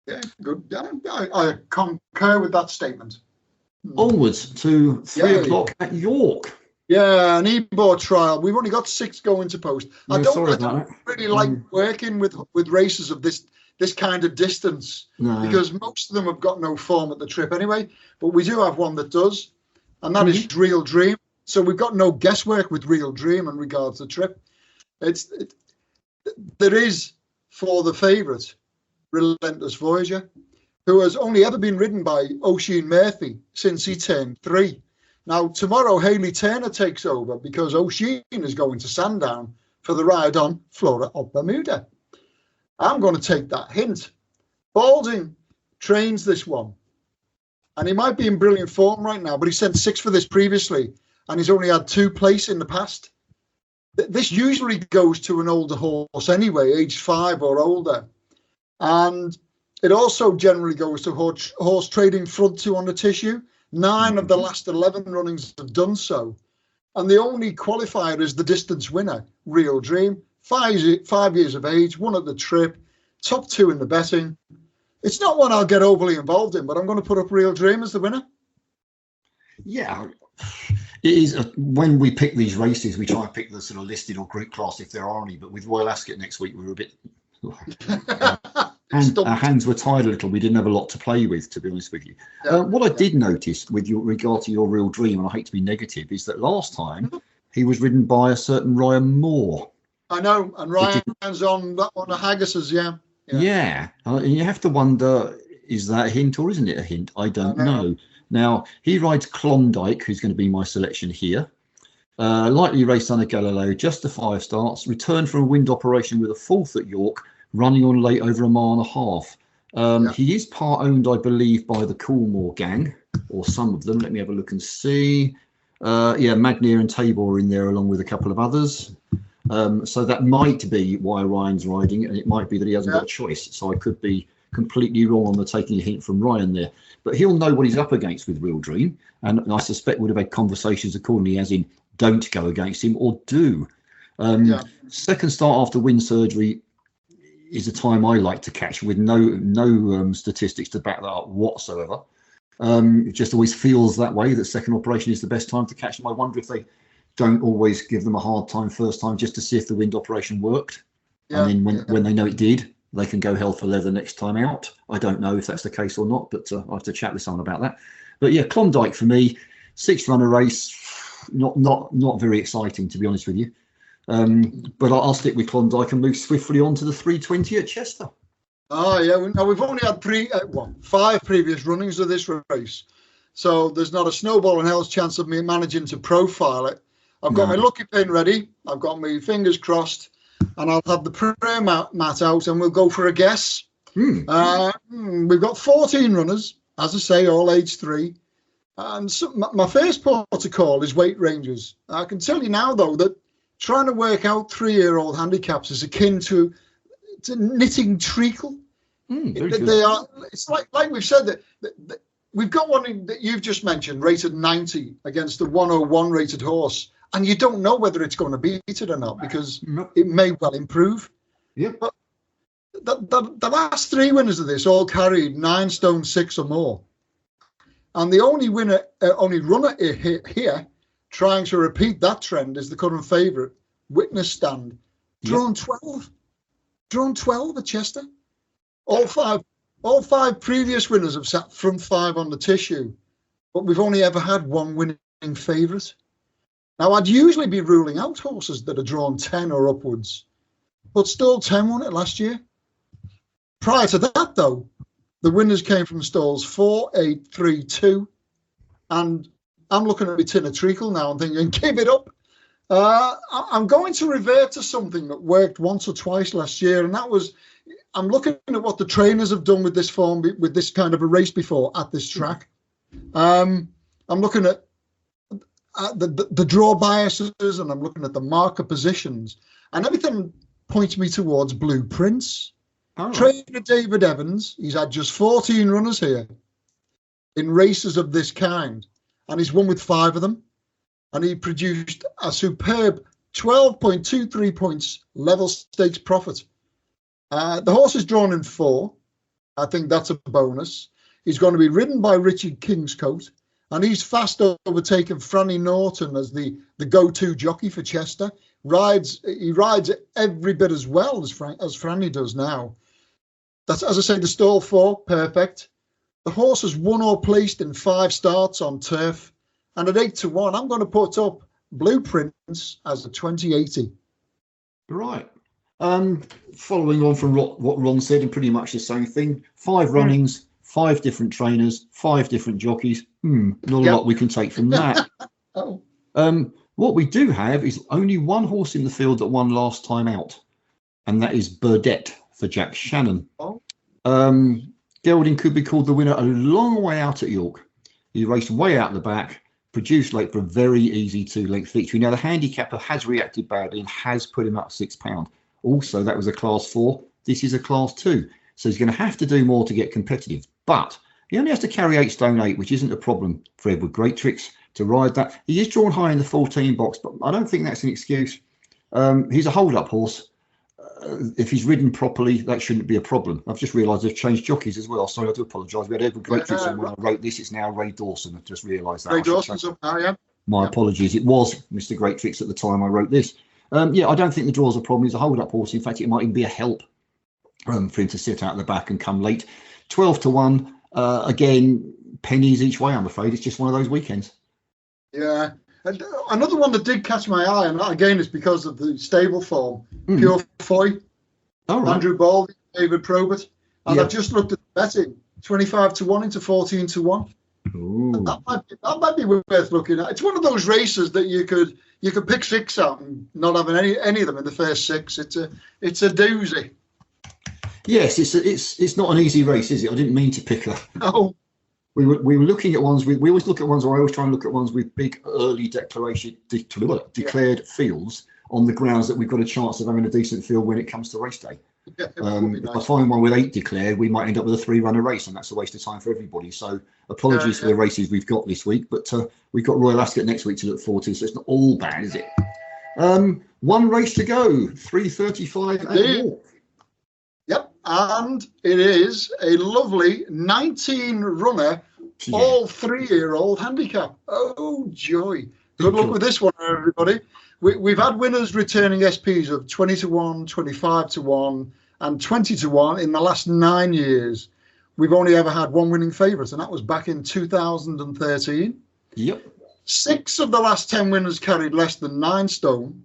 Yeah, good. I concur with that statement. Onwards to 3 o'clock at York. Yeah, an Ebor trial. We've only got 6 going to post. I don't really like working with races of this kind of distance because most of them have got no form at the trip anyway. But we do have one that does, and that is Real Dream. So we've got no guesswork with Real Dream in regards to the trip. There is, for the favourite, Relentless Voyager, who has only ever been ridden by Oisin Murphy since he turned 3. Now, tomorrow, Hayley Turner takes over because Oisin is going to Sandown for the ride on FLORA of Bermuda. I'm going to take that hint. Balding trains this one, and he might be in brilliant form right now, but he sent 6 for this previously, and he's only had 2 place in the past. This usually goes to an older horse anyway, age 5 or older. And it also generally goes to horse trading front 2 on the tissue. 9 of the last 11 runnings have done so. And the only qualifier is the distance winner, Real Dream. 5 years of age, won at the trip, top 2 in the betting. It's not one I'll get overly involved in, but I'm going to put up Real Dream as the winner. Yeah, it is. When we pick these races, we try and pick the sort of listed or group class if there are any. But with Royal Ascot next week, we were a bit... our hands were tied a little. We didn't have a lot to play with, to be honest with you. What I did notice with regard to your Real Dream, and I hate to be negative, is that last time he was ridden by a certain Ryan Moore. I know, and Ryan's on that one of Haggis's, and you have to wonder, is that a hint or isn't it a hint? I don't know. Now, he rides Klondike, who's going to be my selection here. Lightly raced under Galileo, just the 5 starts, returned from a wind operation with a 4th at York, running on late over 1.5 miles. He is part owned, I believe, by the Coolmore gang, or some of them. Let me have a look and see. Magnier and Tabor are in there along with a couple of others. So that might be why Ryan's riding, and it might be that he hasn't got a choice. So I could be completely wrong on the taking a hint from Ryan there. But he'll know what he's up against with Real Dream, and I suspect would have had conversations accordingly, as in don't go against him or do. Second start after wind surgery is a time I like to catch with no statistics to back that up whatsoever. It just always feels that way, that second operation is the best time to catch them. I wonder if they don't always give them a hard time first time just to see if the wind operation worked. And then when they know it did, they can go hell for leather next time out. I don't know if that's the case or not, but I have to chat with someone about that. But yeah, Klondike for me, 6-runner race, not very exciting, to be honest with you. But I'll stick with Klondike and move swiftly on to the 320 at Chester. Oh, yeah. Now, we've only had 5 previous runnings of this race. so there's not a snowball in hell's chance of me managing to profile it. I've got my lucky pin ready. I've got my fingers crossed, and I'll have the prayer mat out, and we'll go for a guess. We've got 14 runners, as I say, all age 3. And so my first port to call is weight ranges. I can tell you now, though, that trying to work out 3-year-old handicaps is akin to knitting treacle. They are. It's like we've said that we've got one that you've just mentioned, rated 90 against a 101 rated horse, and you don't know whether it's going to beat it or not because it may well improve. Yeah. But the last 3 winners of this all carried 9 stone 6 or more. And the only runner here trying to repeat that trend is the current favourite, Witness Stand, drawn 12 at Chester. All five previous winners have sat front 5 on the tissue, but we've only ever had one winning favourite. Now, I'd usually be ruling out horses that are drawn 10 or upwards, but still 10 won it last year. Prior to that, though, the winners came from stalls 4, 8, 3, 2, and I'm looking at my tin of treacle now and thinking, give it up. I'm going to revert to something that worked once or twice last year, and that was, I'm looking at what the trainers have done with this form, with this kind of a race before at this track. I'm looking at the draw biases, and I'm looking at the marker positions, and everything points me towards blueprints. Trainer David Evans, he's had just 14 runners here in races of this kind, and he's won with 5 of them, and he produced a superb 12.23 points level stakes profit. The horse is drawn in 4. I think that's a bonus. He's going to be ridden by Richard Kingscote, and he's fast overtaken Franny Norton as the go-to jockey for Chester. He rides every bit as well as Franny does now. That's, as I say, the stall 4, perfect. The horse has won or placed in 5 starts on turf, and at 8 to 1, I'm going to put up Blueprints as a 2080. Right. Following on from what Ron said, and pretty much the same thing. 5 runnings, 5 different trainers, 5 different jockeys. Not a lot we can take from that. What we do have is only one horse in the field that won last time out, and that is Burdett for Jack Shannon. Gelding could be called the winner a long way out at York. He raced way out the back, produced late for a very easy 2-length victory. Now, the handicapper has reacted badly and has put him up £6. Also, that was a class 4. This is a class 2. So he's going to have to do more to get competitive. But he only has to carry 8 stone 8, which isn't a problem for Edward Greattricks to ride that. He is drawn high in the 14 box, but I don't think that's an excuse. He's a hold-up horse. If he's ridden properly, that shouldn't be a problem. I've just realised they've changed jockeys as well. Sorry, I do apologise. We had Edward Greattricks, and when I wrote this, it's now Ray Dawson. I've just realised that. Ray Dawson's up now, yeah. My apologies. It was Mr. Greattricks at the time I wrote this. Yeah, I don't think the draw's a problem. He's a hold-up horse. In fact, it might even be a help for him to sit out the back and come late. 12 to 1. Again, pennies each way, I'm afraid. It's just one of those weekends. Yeah. And another one that did catch my eye, and that again is because of the stable form, Pure Foy, Andrew Baldy, David Probert. And I've just looked at the betting, 25 to 1 into 14 to 1. That might be worth looking at. It's one of those races that you could pick 6 out and not having any of them in the first 6. It's a doozy. Yes, it's not an easy race, is it? I didn't mean to pick that. No. We were looking at ones. We always look at ones, or I always try and look at ones with big early declared fields on the grounds that we've got a chance of having a decent field when it comes to race day. If I find one with 8 declared, we might end up with a 3-runner race, and that's a waste of time for everybody. So apologies for the races we've got this week, but we've got Royal Ascot next week to look forward to, so it's not all bad, is it? One race to go, 3:35 at York. Yep, and it is a lovely 19-runner, all 3-year-old handicap. Oh, joy. Good luck with this one, everybody. We've had winners returning SPs of 20 to 1, 25 to 1, and 20 to 1 in the last 9 years. We've only ever had one winning favourite, and that was back in 2013. Yep. 6 of the last 10 winners carried less than 9 stone,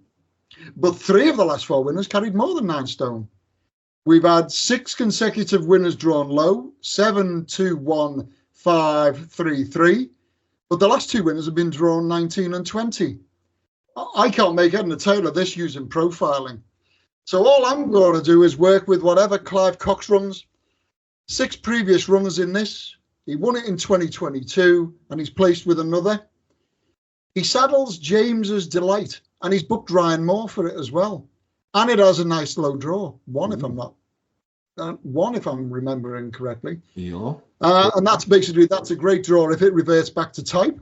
but 3 of the last 4 winners carried more than 9 stone. We've had 6 consecutive winners drawn low, 7, 2, 1, 5, 3, 3. But the last two winners have been drawn 19 and 20. I can't make head and tail of this using profiling. So all I'm going to do is work with whatever Clive Cox runs. 6 previous runs in this. He won it in 2022 and he's placed with another. He saddles James's Delight and he's booked Ryan Moore for it as well. And it has a nice low draw. One if I'm remembering correctly. Yeah. And that's a great draw if it reverts back to type.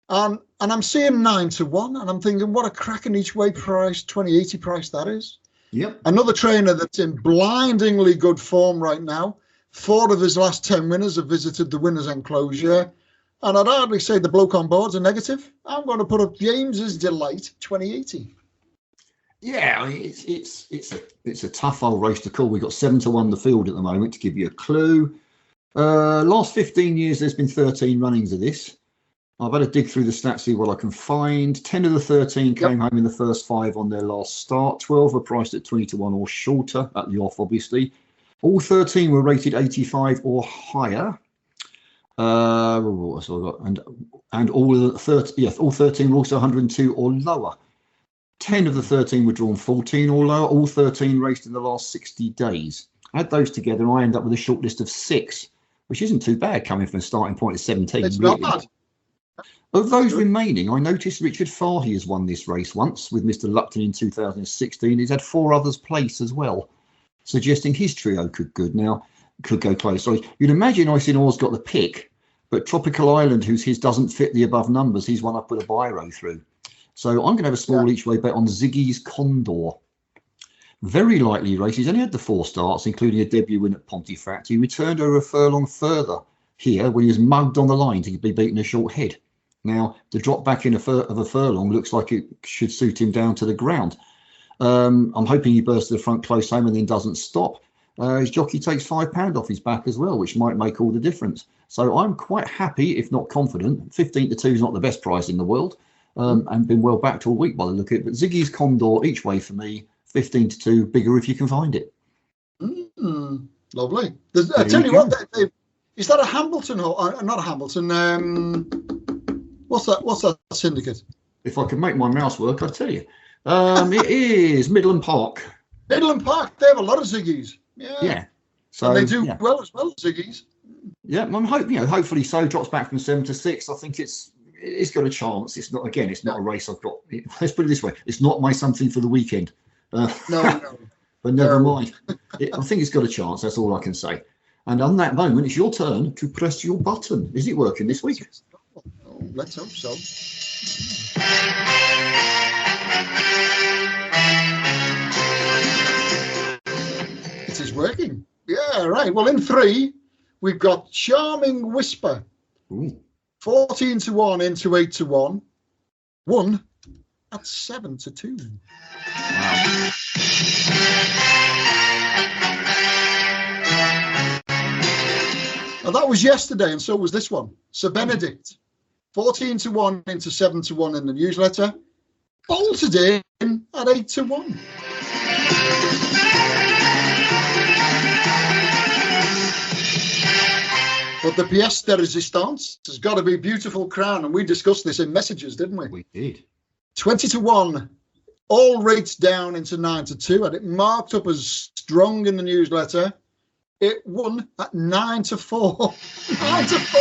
And I'm seeing 9 to 1 and I'm thinking what a cracking each way price, 2080 price that is. Yep. Another trainer that's in blindingly good form right now. 4 of his last 10 winners have visited the winners' enclosure. And I'd hardly say the bloke on board's a negative. I'm going to put up James's Delight 2080. Yeah, I mean, it's a tough old race to call. We've got 7 to 1 the field at the moment to give you a clue. Last 15 years, there's been 13 runnings of this. I've had to dig through the stats, see what I can find. 10 of the 13 came home in the first 5 on their last start. 12 were priced at 20 to 1 or shorter at the off, obviously. All 13 were rated 85 or higher. So I got, and all 13 were also 102 or lower. 10 of the 13 were drawn 14 or lower. All 13 raced in the last 60 days. Add those together, and I end up with a short list of 6, which isn't too bad coming from a starting point of 17. It's really. not bad. Of those remaining, I noticed Richard Fahey has won this race once with Mr. Lupton in 2016. He's had 4 others place as well, suggesting his trio could go close. So you'd imagine Icenor's got the pick, but Tropical Island, who's his doesn't fit the above numbers, he's one I put a biro through. So I'm going to have a small each way bet on Ziggy's Condor. Very lightly race. He's only had the 4 starts, including a debut win at Pontefract. He returned over a furlong further here when he was mugged on the line to be beaten a short head. Now, the drop back in of a furlong looks like it should suit him down to the ground. I'm hoping he bursts to the front close home and then doesn't stop. His jockey takes £5 off his back as well, which might make all the difference. So I'm quite happy, if not confident. 15 to 2 is not the best price in the world, and been well backed all week by the look of it. But Ziggy's Condor each way for me, 15 to 2, bigger if you can find it. Lovely. I tell you what, is that a Hambleton or not a Hambleton? What's that syndicate? If I can make my mouse work, I'll tell you. It is Midland Park. Midland Park. They have a lot of Ziggies. Yeah. So and they do well as Ziggies. Yeah, I'm hoping, hopefully so. Drops back from 7 to 6. I think it's got a chance. It's not a race I've got. Let's put it this way: it's not my something for the weekend. No. But never mind. I think it's got a chance. That's all I can say. And on that moment, it's your turn to press your button. Is it working this week? Oh, let's hope so. It is working. Yeah, right. Well, in 3, we've got Charming Whisper. Ooh. 14 to 1 into 8 to 1. 1 at 7 to 2. Wow. Now, that was yesterday, and so was this one. Sir Benedict. 14 to 1 into 7 to 1 in the newsletter. Bolted in at 8 to 1. But the pièce de résistance has got to be Beautiful Crown, and we discussed this in messages, didn't we? We did. 20 to 1, all rates down into 9 to 2, and it marked up as strong in the newsletter. It won at 9 to 4. 9 to 4.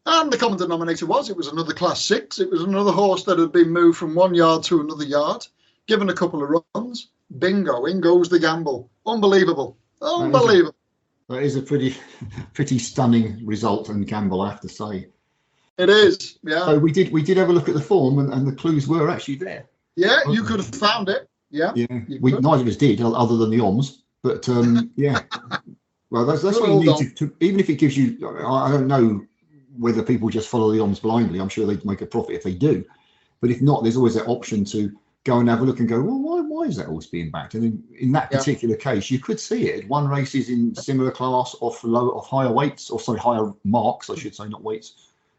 And the common denominator was it was another Class 6. It was another horse that had been moved from 1 yard to another yard, given a couple of runs. Bingo, in goes the gamble. Unbelievable. Unbelievable. That is a pretty stunning result and gamble, I have to say. It is, yeah. So we did have a look at the form, and the clues were actually there. Yeah, you could have found it. Yeah. Yeah. Neither of us did, other than the OMS. But yeah. Well, that's what you need to, even if it gives you, I don't know whether people just follow the OMS blindly. I'm sure they'd make a profit if they do. But if not, there's always that option to go and have a look and go, well, why is that horse being backed? And in that particular case, you could see it. 1 race is in similar class off higher weights, or sorry, higher marks, I should say, not weights.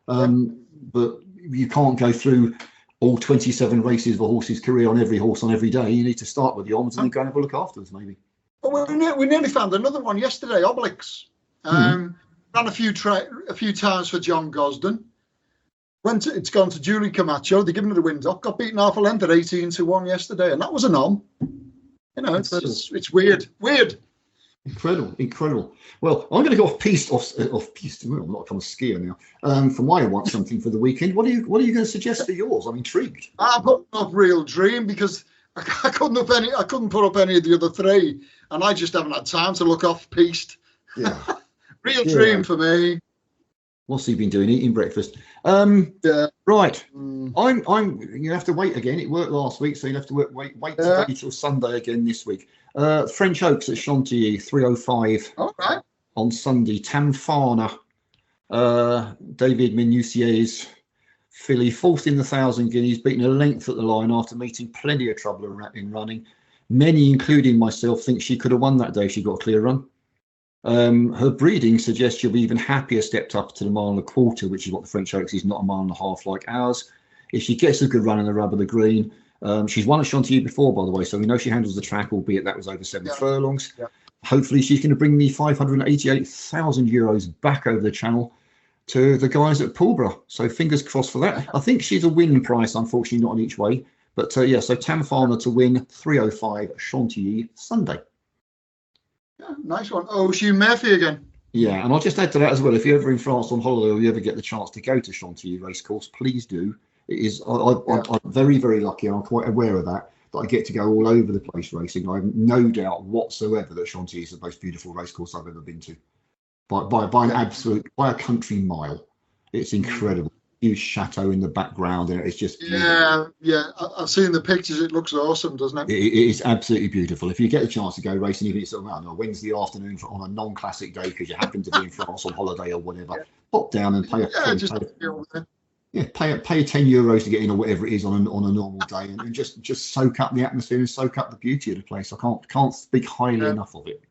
But you can't go through all 27 races of a horse's career on every horse on every day. You need to start with the OMS and then go and have a look afterwards, maybe. But we nearly found another one yesterday. Obelix. Ran a few times for John Gosden. It's gone to Julie Camacho. They're giving it a wind up. Got beaten half a length at 18-1 yesterday, and that was a nom. You know, it's weird. Incredible. Well, I'm going to go off piste. Well, I'm not a skier now. For my want something for the weekend. What are you going to suggest for yours? I'm intrigued. I put up Real Dream because I couldn't put up any of the other three, and I just haven't had time to look off piste. Yeah. Real Dream for me. What's he been doing? Eating breakfast. Right. I'm. You have to wait again. It worked last week, so you have to wait today till Sunday again this week. French Oaks at Chantilly, 3:05. Okay. On Sunday. Tamfana. David Minusier's filly, fourth in the 1,000 guineas, beaten a length at the line after meeting plenty of trouble in running. Many, including myself, think she could have won that day if she got a clear run. Her breeding suggests she'll be even happier stepped up to the 1.25 miles, which is what the French Oaks is, not 1.5 miles like ours. If she gets a good run in the rub of the green, she's won at Chantilly before, by the way, so we know she handles the track, albeit that was over 7 furlongs. Yeah. Hopefully she's going to bring the €588,000 back over the channel to the guys at Pulborough. So fingers crossed for that. I think she's a win price, unfortunately, not on each way. But so Tamfana to win, 3:05 Chantilly Sunday. Yeah, nice one. Hugh Murphy again. Yeah, and I'll just add to that as well. If you're ever in France on holiday or you ever get the chance to go to Chantilly Racecourse, please do. It is. I'm very, very lucky, and I'm quite aware of that I get to go all over the place racing. I have no doubt whatsoever that Chantilly is the most beautiful racecourse I've ever been to. By a country mile. It's incredible. Huge chateau in the background, and it's just beautiful. I've seen the pictures. It looks awesome, doesn't it? It is absolutely beautiful. If you get a chance to go racing, even if it's on a Wednesday afternoon on a non-classic day because you happen to be in France on holiday or whatever, pop down and pay pay €10 to get in or whatever it is on a normal day, and just soak up the atmosphere and soak up the beauty of the place. I can't speak highly enough of it.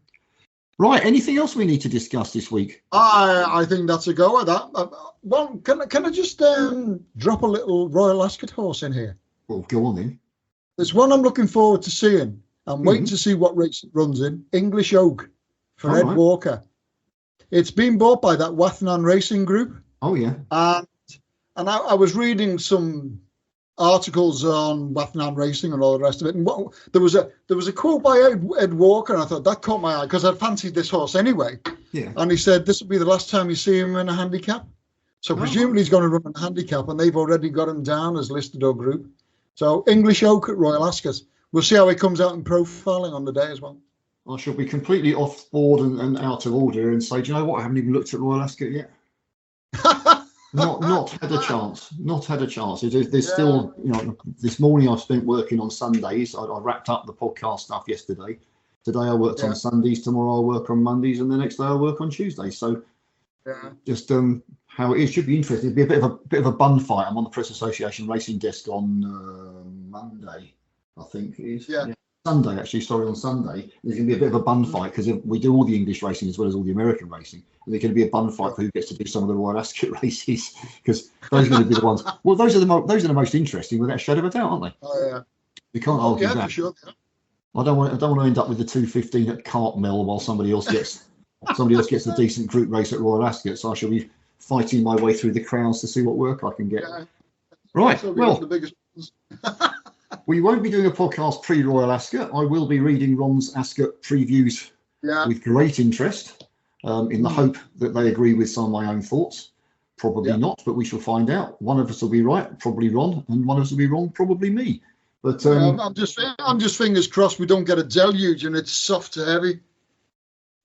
Right, anything else we need to discuss this week? I think that's a go at that. Well, can I just drop a little Royal Ascot horse in here? Well, go on then. There's one I'm looking forward to seeing. I'm waiting to see what race it runs in. English Oak for Ed Walker. It's been bought by that Wathnan Racing Group. Oh, yeah. And I was reading some articles on Wathnan Racing and all the rest of it, and there was a quote by Ed Walker, and I thought that caught my eye because I fancied this horse anyway. Yeah. And he said this will be the last time you see him in a handicap. So presumably he's going to run a handicap, and they've already got him down as listed or group. So English Oak at Royal Ascot. We'll see how he comes out in profiling on the day as well. I shall be completely off board and out of order and say, do you know what? I haven't even looked at Royal Ascot yet. Not had a chance. There's still, this morning I've spent working on Sundays. I wrapped up the podcast stuff yesterday. Today I worked on Sundays. Tomorrow I'll work on Mondays, and the next day I'll work on Tuesdays. So just how it is should be interesting. It'll be a bit of a bun fight. I'm on the Press Association racing desk on Monday, I think it is. Yeah. Sunday, actually, on Sunday. There's going to be a bit of a bun fight because we do all the English racing as well as all the American racing. And there's going to be a bun fight for who gets to do some of the Royal Ascot races because those are going to be the ones. Well, those are the most interesting, without a shadow of a doubt, aren't they? Oh yeah. You can't argue that. For sure. I don't want to end up with the 2:15 at Cartmel while somebody else gets a decent group race at Royal Ascot. So I shall be fighting my way through the crowds to see what work I can get. Yeah. Right. Well. The biggest We won't be doing a podcast pre-Royal Ascot. I will be reading Ron's Ascot previews with great interest, in the hope that they agree with some of my own thoughts. Probably not, but we shall find out. One of us will be right, probably Ron, and one of us will be wrong, probably me. But I'm just fingers crossed we don't get a deluge and it's soft to heavy.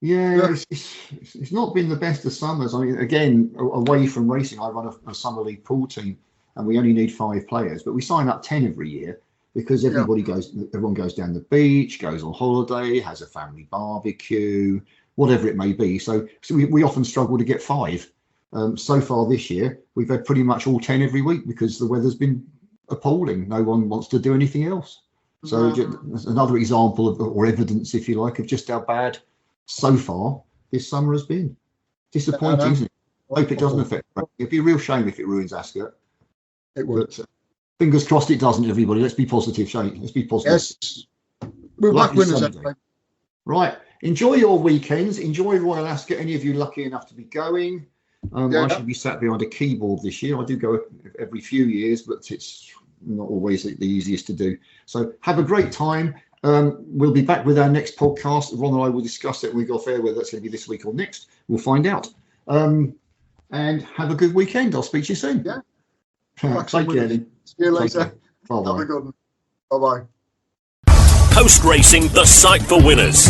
Yeah, it's not been the best of summers. I mean, again, away from racing, I run a summer league pool team, and we only need 5 players, but we sign up 10 every year. Because everyone goes down the beach, goes on holiday, has a family barbecue, whatever it may be. So we often struggle to get 5. So far this year, we've had pretty much all 10 every week because the weather's been appalling. No one wants to do anything else. So another example or evidence, if you like, of just how bad so far this summer has been. Disappointing, isn't it? I hope it doesn't affect. It'd be a real shame if it ruins Ascot. It would. Fingers crossed it doesn't, everybody. Let's be positive, Shane. Let's be positive. Yes. We're back winners anyway. Right. enjoy your weekends. Enjoy Royal Ascot. Any of you lucky enough to be going. I should be sat behind a keyboard this year. I do go every few years, but it's not always the easiest to do. So have a great time. We'll be back with our next podcast. Ron and I will discuss it when we go off air, whether that's going to be this week or next. We'll find out. And have a good weekend. I'll speak to you soon. Yeah. Take care. See you later. Bye-bye. Have a good one. Bye-bye. Post Racing, the site for winners.